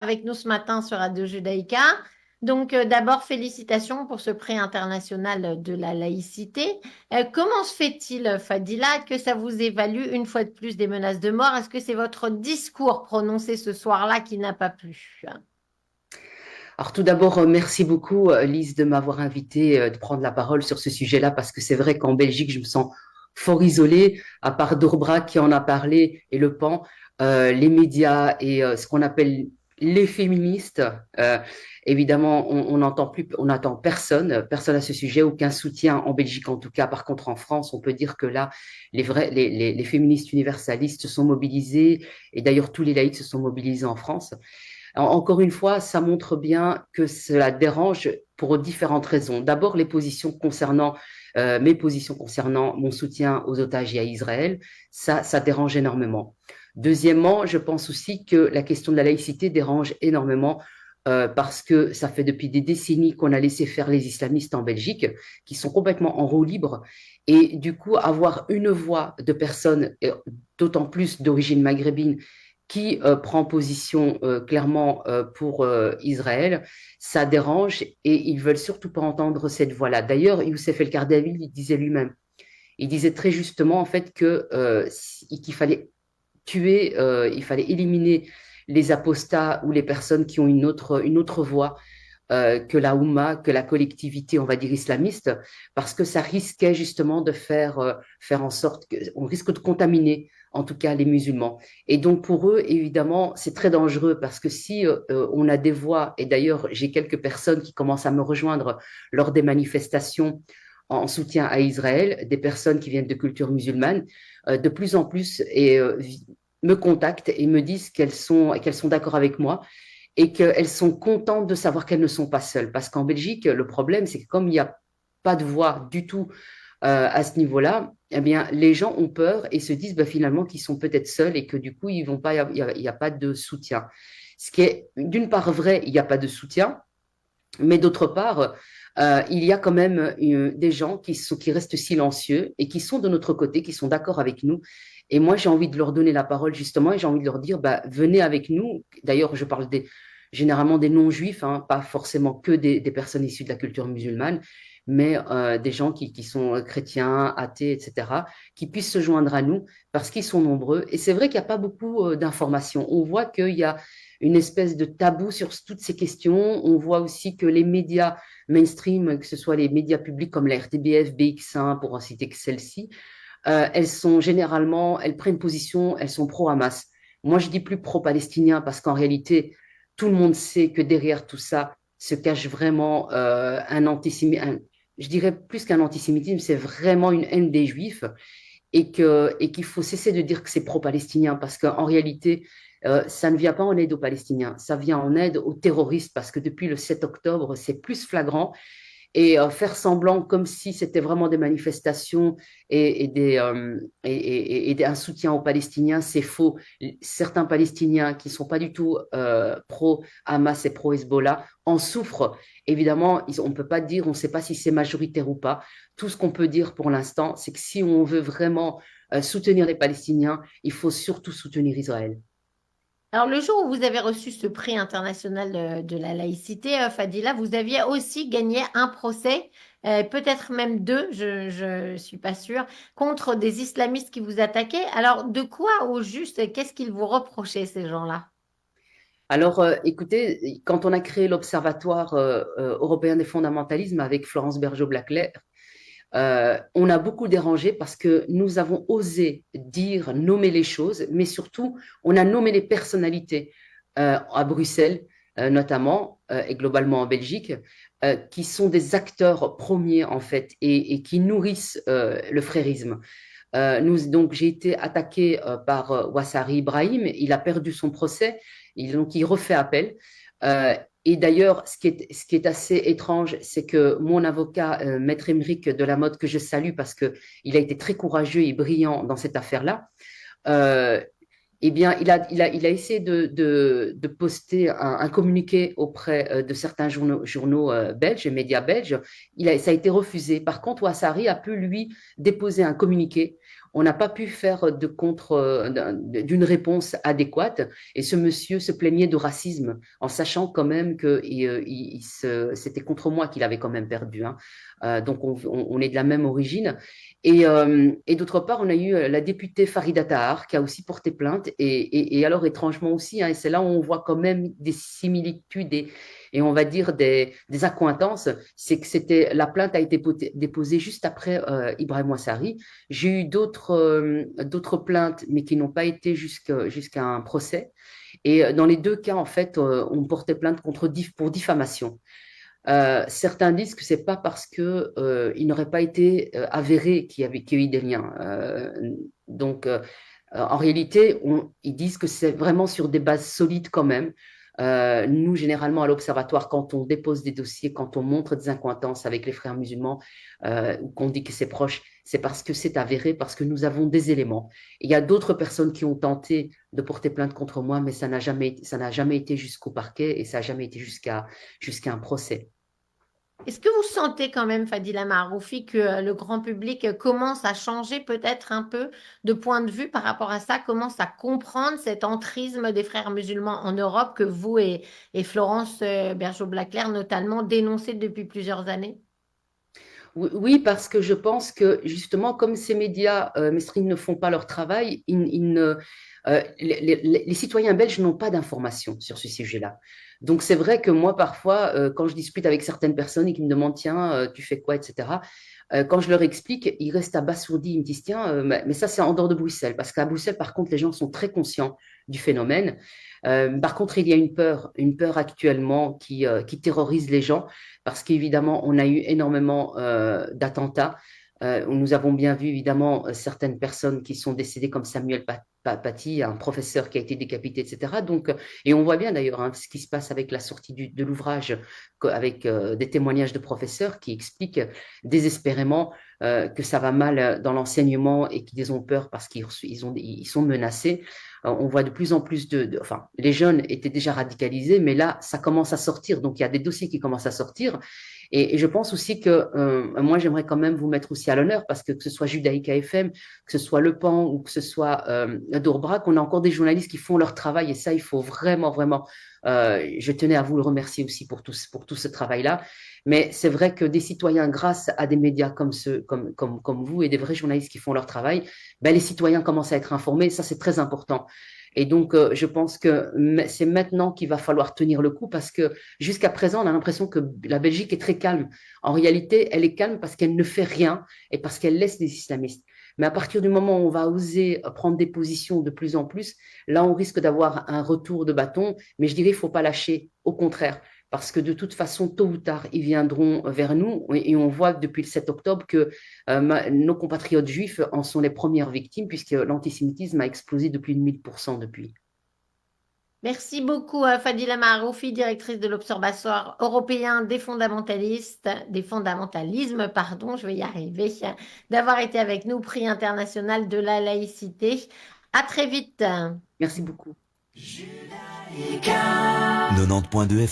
avec nous ce matin sur Radio Judaïka. Donc, d'abord, félicitations pour ce prix international de la laïcité. Comment se fait-il, Fadila, que ça vous ait valu une fois de plus des menaces de mort? Est-ce que c'est votre discours prononcé ce soir-là qui n'a pas plu? Alors tout d'abord, merci beaucoup Lise de m'avoir invité de prendre la parole sur ce sujet-là parce que c'est vrai qu'en Belgique, je me sens fort isolée, à part Dourbra qui en a parlé et Le Pan, les médias et ce qu'on appelle les féministes. euh, Évidemment, on n'entend plus, on n'entend personne à ce sujet, aucun soutien en Belgique en tout cas. Par contre, en France, on peut dire que là, les féministes universalistes se sont mobilisés et d'ailleurs tous les laïcs se sont mobilisés en France. Encore une fois, ça montre bien que cela dérange pour différentes raisons. D'abord, mes positions concernant mon soutien aux otages et à Israël, ça dérange énormément. Deuxièmement, je pense aussi que la question de la laïcité dérange énormément parce que ça fait depuis des décennies qu'on a laissé faire les islamistes en Belgique, qui sont complètement en roue libre. Et du coup, avoir une voix de personnes, d'autant plus d'origine maghrébine, qui prend position clairement pour Israël, ça dérange et ils veulent surtout pas entendre cette voix-là. D'ailleurs, Youssef El Kardawi, il disait lui-même, il disait très justement en fait que qu'il fallait tuer, il fallait éliminer les apostats ou les personnes qui ont une autre voix que la Oumma, que la collectivité, on va dire, islamiste, parce que ça risquait justement de faire en sorte qu'on risque de contaminer, en tout cas, les musulmans. Et donc, pour eux, évidemment, c'est très dangereux parce que si on a des voix, et d'ailleurs, j'ai quelques personnes qui commencent à me rejoindre lors des manifestations en soutien à Israël, des personnes qui viennent de culture musulmane, de plus en plus me contactent et me disent qu'elles sont d'accord avec moi et qu'elles sont contentes de savoir qu'elles ne sont pas seules. Parce qu'en Belgique, le problème, c'est que comme il n'y a pas de voix du tout à ce niveau-là, eh bien, les gens ont peur et se disent bah, finalement qu'ils sont peut-être seuls et que du coup, ils vont pas, il y a pas de soutien. Ce qui est d'une part vrai, il n'y a pas de soutien, mais d'autre part, il y a quand même des gens qui restent silencieux et qui sont de notre côté, qui sont d'accord avec nous. Et moi, j'ai envie de leur donner la parole justement et j'ai envie de leur dire, bah, venez avec nous. D'ailleurs, je parle généralement des non-juifs, hein, pas forcément que des personnes issues de la culture musulmane, mais des gens qui sont chrétiens, athées, etc., qui puissent se joindre à nous parce qu'ils sont nombreux. Et c'est vrai qu'il n'y a pas beaucoup d'informations. On voit qu'il y a une espèce de tabou sur toutes ces questions. On voit aussi que les médias mainstream, que ce soit les médias publics comme la RTBF, BX1, pour en citer que celle-ci, elles prennent position, elles sont pro-Hamas. Moi, je dis plus pro-palestinien parce qu'en réalité, tout le monde sait que derrière tout ça se cache vraiment un antisémitisme. Je dirais plus qu'un antisémitisme, c'est vraiment une haine des juifs et qu'il faut cesser de dire que c'est pro-palestinien parce qu'en réalité, ça ne vient pas en aide aux Palestiniens, ça vient en aide aux terroristes parce que depuis le 7 octobre, c'est plus flagrant et faire semblant comme si c'était vraiment des manifestations et un soutien aux Palestiniens, c'est faux. Certains Palestiniens qui ne sont pas du tout pro-Hamas et pro-Hezbollah en souffrent. Évidemment, on ne peut pas dire, on ne sait pas si c'est majoritaire ou pas. Tout ce qu'on peut dire pour l'instant, c'est que si on veut vraiment soutenir les Palestiniens, il faut surtout soutenir Israël. Alors, le jour où vous avez reçu ce prix international de la laïcité, Fadila, vous aviez aussi gagné un procès, peut-être même deux, je suis pas sûre, contre des islamistes qui vous attaquaient. Alors, de quoi au juste, qu'est-ce qu'ils vous reprochaient, ces gens-là? Alors, écoutez, quand on a créé l'Observatoire européen des fondamentalismes avec Florence Bergeau-Blaclair, on a beaucoup dérangé parce que nous avons osé dire, nommer les choses, mais surtout, on a nommé les personnalités à Bruxelles, notamment, et globalement en Belgique, qui sont des acteurs premiers, en fait, et qui nourrissent le frérisme. Donc, j'ai été attaqué par Wassari Ibrahim. Il a perdu son procès. Donc, il refait appel. Euh, et d'ailleurs, ce qui est assez étrange, c'est que mon avocat, Maître Émeric Delamotte, que je salue parce qu'il a été très courageux et brillant dans cette affaire-là, euh, eh bien, il a essayé de poster un communiqué auprès de certains journaux belges et médias belges. Ça a été refusé. Par contre, Ouassari a pu, lui, déposer un communiqué on n'a pas pu faire d'une réponse adéquate. Et ce monsieur se plaignait de racisme en sachant quand même que c'était contre moi qu'il avait quand même perdu, hein. Donc on est de la même origine. Et d'autre part, on a eu la députée Farida Tahar qui a aussi porté plainte. Et alors étrangement aussi, hein, et c'est là où on voit quand même des similitudes et on va dire des accointances, c'est que la plainte a été déposée juste après Ibrahim Ouassari. J'ai eu d'autres plaintes, mais qui n'ont pas été jusqu'à un procès. Et dans les deux cas, en fait, on portait plainte pour diffamation. Certains disent que c'est pas parce que il n'aurait pas été avéré qu'il y a eu des liens. En réalité, ils disent que c'est vraiment sur des bases solides quand même. Nous, généralement, à l'Observatoire, quand on dépose des dossiers, quand on montre des accointances avec les frères musulmans, ou qu'on dit que c'est proche, c'est parce que c'est avéré, parce que nous avons des éléments. Il y a d'autres personnes qui ont tenté de porter plainte contre moi, mais ça n'a jamais été jusqu'au parquet et ça n'a jamais été jusqu'à un procès. Est-ce que vous sentez quand même, Fadila Maroufi, que le grand public commence à changer peut-être un peu de point de vue par rapport à ça, commence à comprendre cet entrisme des frères musulmans en Europe que vous et Florence Bergeau-Blaclair notamment dénoncez depuis plusieurs années? Oui, oui, parce que je pense que justement, comme ces médias mainstream ne font pas leur travail, les citoyens belges n'ont pas d'informations sur ce sujet-là. Donc c'est vrai que moi, parfois, quand je discute avec certaines personnes et qui me demandent, tiens, tu fais quoi, etc., quand je leur explique, ils restent abasourdis. Ils me disent, tiens, mais ça, c'est en dehors de Bruxelles. Parce qu'à Bruxelles, par contre, les gens sont très conscients du phénomène. Par contre, il y a une peur actuellement qui terrorise les gens parce qu'évidemment, on a eu énormément d'attentats. Nous avons bien vu évidemment certaines personnes qui sont décédées comme Samuel Paty, un professeur qui a été décapité, etc. Donc, et on voit bien d'ailleurs hein, ce qui se passe avec la sortie de l'ouvrage, avec des témoignages de professeurs qui expliquent désespérément que ça va mal dans l'enseignement et qu'ils ont peur parce ils sont menacés. On voit de plus en plus enfin, les jeunes étaient déjà radicalisés, mais là, ça commence à sortir. Donc, il y a des dossiers qui commencent à sortir. Et je pense aussi que moi, j'aimerais quand même vous mettre aussi à l'honneur parce que ce soit Judaïka FM, que ce soit Le Pan ou que ce soit Dourbrac, on a encore des journalistes qui font leur travail et ça, il faut vraiment, vraiment. Je tenais à vous le remercier aussi pour tout ce travail-là. Mais c'est vrai que des citoyens, grâce à des médias comme vous et des vrais journalistes qui font leur travail, ben, les citoyens commencent à être informés. Ça, c'est très important. Et donc, je pense que c'est maintenant qu'il va falloir tenir le coup parce que jusqu'à présent, on a l'impression que la Belgique est très calme. En réalité, elle est calme parce qu'elle ne fait rien et parce qu'elle laisse les islamistes. Mais à partir du moment où on va oser prendre des positions de plus en plus, là, on risque d'avoir un retour de bâton. Mais je dirais, il ne faut pas lâcher. Au contraire, parce que de toute façon, tôt ou tard, ils viendront vers nous. Et on voit depuis le 7 octobre que nos compatriotes juifs en sont les premières victimes, puisque l'antisémitisme a explosé de plus de 1000% depuis. Merci beaucoup, Fadila Maroufi, directrice de l'Observatoire européen des fondamentalismes, pardon, je vais y arriver, d'avoir été avec nous, prix international de la laïcité. À très vite. Merci beaucoup. 90.2 FM